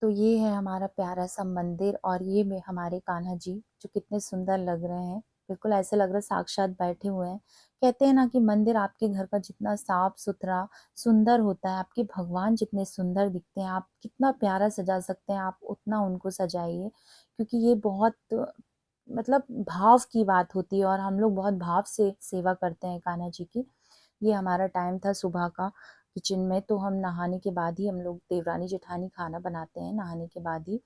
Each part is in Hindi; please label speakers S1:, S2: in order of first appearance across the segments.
S1: तो ये है हमारा प्यारा-सा मंदिर और ये में हमारे कान्हा जी जो कितने सुंदर लग रहे हैं। बिल्कुल ऐसे लग रहा है साक्षात बैठे हुए हैं। कहते हैं ना कि मंदिर आपके घर का जितना साफ-सुथरा, सुंदर होता है, आपके भगवान जितने सुंदर दिखते हैं, आप कितना प्यारा सजा सकते हैं, आप उतना उनको सजाइए। क्योंकि ये बहुत मतलब भाव की बात होती है और हम लोग बहुत भाव से सेवा करते हैं कान्हा जी की। ये हमारा टाइम था सुबह का किचन में, तो हम नहाने के बाद ही हम लोग देवरानी-जेठानी खाना बनाते हैं नहाने के बाद ही।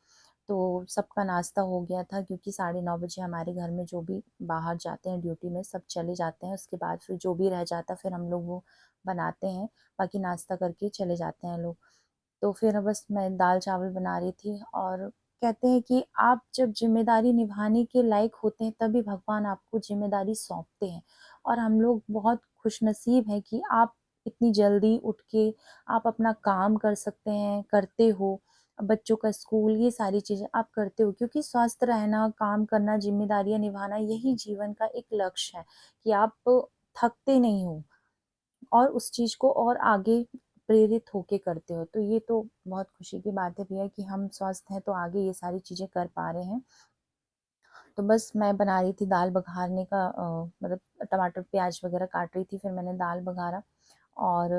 S1: तो सबका नाश्ता हो गया था क्योंकि 9:30 बजे हमारे घर में जो भी बाहर जाते हैं ड्यूटी में सब चले जाते हैं। उसके बाद फिर जो भी रह जाता है फिर हम लोग वो बनाते हैं, बाकी नाश्ता करके चले जाते हैं लोग। तो फिर बस मैं दाल-चावल बना रही थी और कहते हैं कि आप जब ज़िम्मेदारी निभाने के लायक होते हैं तभी भगवान आपको ज़िम्मेदारी सौंपते हैं। और हम लोग बहुत खुशनसीब हैं कि आप इतनी जल्दी उठ के आप अपना काम कर सकते हैं, करते हो। बच्चों का स्कूल ये सारी चीज़ें आप करते हो क्योंकि स्वस्थ रहना, काम करना, ज़िम्मेदारियाँ निभाना यही जीवन का एक लक्ष्य है कि आप थकते नहीं हो। और उस चीज़ को और आगे प्रेरित होके करते हो। तो ये तो बहुत खुशी की बात है भैया कि हम स्वस्थ हैं तो आगे ये सारी चीज़ें कर पा रहे हैं। तो बस मैं बना रही थी दाल बघारने का मतलब टमाटर, प्याज़ वग़ैरह काट रही थी, फिर मैंने दाल बघारा और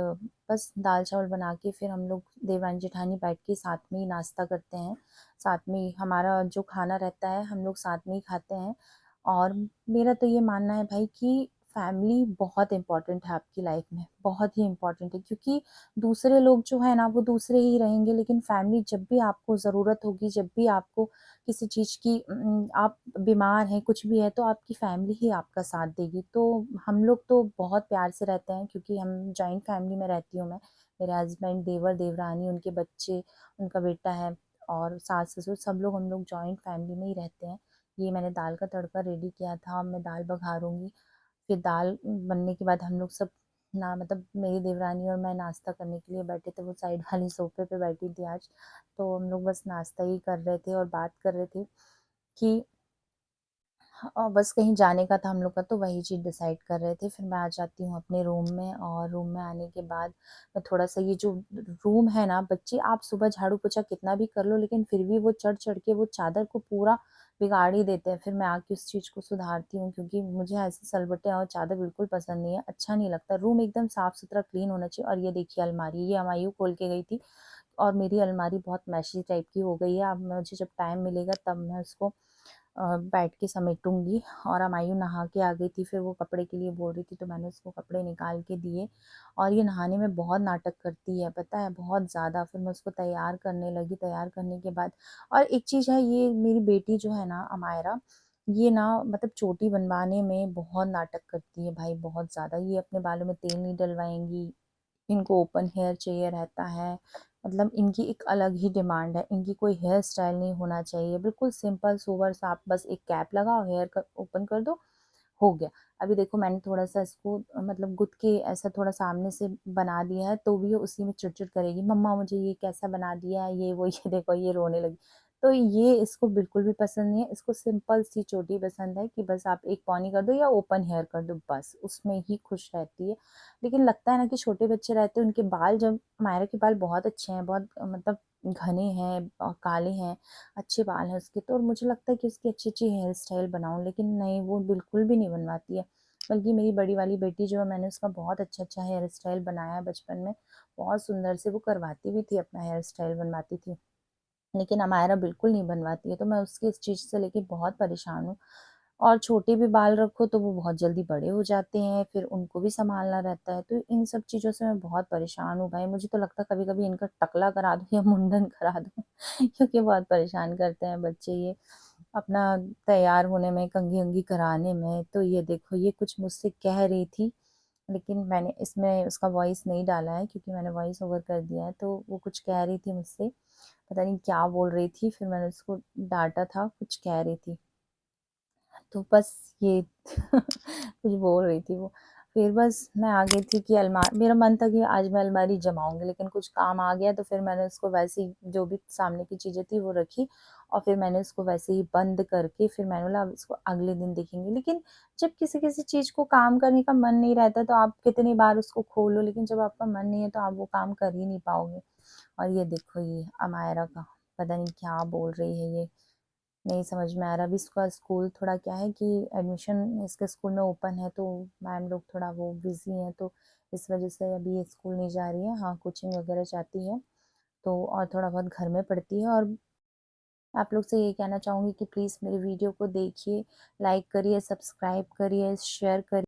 S1: बस दाल-चावल बना के फिर हम लोग देवरानी-जेठानी बैठ के साथ में ही नाश्ता करते हैं। साथ में ही हमारा जो खाना रहता है, हम लोग साथ में ही खाते हैं। और मेरा तो ये मानना है भाई कि फैमिली बहुत इम्पोर्टेंट है आपकी लाइफ़ में, बहुत ही इम्पोर्टेंट है क्योंकि दूसरे लोग जो हैं ना, वो दूसरे ही रहेंगे लेकिन फैमिली जब भी आपको ज़रूरत होगी, जब भी आपको किसी चीज़ की आप बीमार हैं, कुछ भी है तो आपकी फैमिली ही आपका साथ देगी। तो हम लोग तो बहुत प्यार से रहते हैं क्योंकि हम जॉइंट फैमिली में रहती हूँ मैं। मेरे हस्बैंड, देवर-देवरानी, उनके बच्चे, उनका बेटा है और सास-ससुर सब लोग हम लोग जॉइंट फैमिली में ही रहते हैं। ये मैंने दाल का तड़का रेडी किया था, अब मैं दाल बघारूँगी। फिर दाल बनने के बाद हम लोग सब ना मतलब मेरी देवरानी और मैं नाश्ता करने के लिए बैठे थे, वो साइड वाली सोफ़े पे बैठी थी आज। तो हम लोग बस नाश्ता ही कर रहे थे और बात कर रहे थे कि बस कहीं जाने का था हम लोग का तो वही चीज़ डिसाइड कर रहे थे। फिर मैं आ जाती हूँ अपने रूम में और रूम में आने के बाद मैं थोड़ा-सा ये जो रूम है ना बच्चे आप सुबह झाड़ू-पोछा कितना भी कर लो लेकिन फिर भी वो चढ़-चढ़ के वो चादर को पूरा बिगाड़ ही देते हैं। फिर मैं आके उस चीज़ को सुधारती हूँ क्योंकि मुझे ऐसे सलबट्टे और चादर बिल्कुल पसंद नहीं है, अच्छा नहीं लगता। रूम एकदम साफ-सुथरा क्लीन होना चाहिए और ये देखिए अलमारी, ये हमायूँ खोल के गई थी और मेरी अलमारी बहुत मैशी टाइप की हो गई है। अब मुझे जब टाइम मिलेगा तब मैं उसको बैठ के समेटूँगी और हुमायूँ नहा के आ गई थी, फिर वो कपड़े के लिए बोल रही थी तो मैंने उसको कपड़े निकाल के दिए और ये नहाने में बहुत नाटक करती है, पता है बहुत ज़्यादा। फिर मैं उसको तैयार करने लगी, तैयार करने के बाद और एक चीज़ है ये मेरी बेटी जो है ना अमायरा, ये ना मतलब चोटी बनवाने में बहुत नाटक करती है भाई बहुत ज़्यादा। ये अपने बालों में तेल नहीं डलवाएँगी, इनको ओपन हेयर चाहिए रहता है, मतलब इनकी एक अलग ही डिमांड है, इनकी कोई हेयर स्टाइल नहीं होना चाहिए, बिल्कुल सिंपल सोबर सा आप बस एक कैप लगाओ, हेयर क ओपन कर दो, हो गया। अभी देखो मैंने थोड़ा-सा इसको मतलब गुथ के ऐसा थोड़ा सामने से बना दिया है, तो भी ये उसी में चिड़-चिड़ करेगी, मम्मा मुझे ये कैसा बना दिया है, ये वो ये देखो ये रोने लगी। तो ये इसको बिल्कुल भी पसंद नहीं है, इसको सिंपल सी चोटी पसंद है कि बस आप एक पॉनी कर दो या ओपन हेयर कर दो बस, उसमें ही खुश रहती है। लेकिन लगता है ना कि छोटे बच्चे रहते हैं, उनके बाल जब मायरा के बाल बहुत अच्छे हैं, बहुत मतलब घने हैं काले हैं, अच्छे बाल हैं उसके तो और मुझे लगता है कि उसकी अच्छी-अच्छी हेयर स्टाइल बनाऊँ, लेकिन नहीं, वो बिल्कुल भी नहीं बनवाती है। बल्कि मेरी बड़ी वाली बेटी जो है, मैंने उसका बहुत अच्छा-अच्छा हेयर स्टाइल बनाया है बचपन में, बहुत सुंदर से वो करवाती भी थी, अपना हेयर स्टाइल बनवाती थी। लेकिन अमायरा बिल्कुल नहीं बनवाती है, तो मैं उसकी इस चीज़ से लेके बहुत परेशान हूँ। और छोटे भी बाल रखो तो वो बहुत जल्दी बड़े हो जाते हैं, फिर उनको भी सँभालना रहता है, तो इन सब चीज़ों से मैं बहुत परेशान हूँ भाई। मुझे तो लगता है कभी-कभी इनका टकला करा दूँ या मुंडन करा दूँ क्योंकि बहुत परेशान करते हैं बच्चे ये, अपना तैयार होने में, कंघी-वंघी कराने में। तो ये देखो ये कुछ मुझसे कह रही थी, लेकिन मैंने इसमें उसका वॉइस नहीं डाला है क्योंकि मैंने वॉइस ओवर कर दिया है, तो वो कुछ कह रही थी मुझसे, पता नहीं क्या बोल रही थी, फिर मैंने उसको डाँटा था, कुछ कह रही थी। तो बस ये कुछ बोल रही थी वो। फिर बस मैं आ गई थी कि मेरा मन था कि आज मैं अलमारी जमाऊँगी, लेकिन कुछ काम आ गया तो फिर मैंने उसको वैसे ही जो भी सामने की चीज़ें थी वो रखी और फिर मैंने उसको वैसे ही बंद करके फिर मैंने बोला अब इसको अगले दिन देखेंगे। लेकिन जब किसी-किसी चीज़ को काम करने का मन नहीं रहता तो आप कितनी बार उसको खोलो, लेकिन जब आपका मन नहीं है तो आप वो काम कर ही नहीं पाओगे। और ये देखो ये अमायरा का। पता नहीं क्या बोल रही है ये, नहीं समझ में आ रहा। अभी इसका स्कूल थोड़ा क्या है कि एडमिशन इसके स्कूल में ओपन है, तो मैम लोग थोड़ा वो बिज़ी हैं, तो इस वज़ह से अभी ये स्कूल नहीं जा रही है। हाँ, कोचिंग वगैरह जाती है, तो और थोड़ा बहुत घर में पढ़ती है। और आप लोग से ये कहना चाहूँगी कि प्लीज़ मेरे वीडियो को देखिए, लाइक करिए, सब्सक्राइब करिए, शेयर करिए।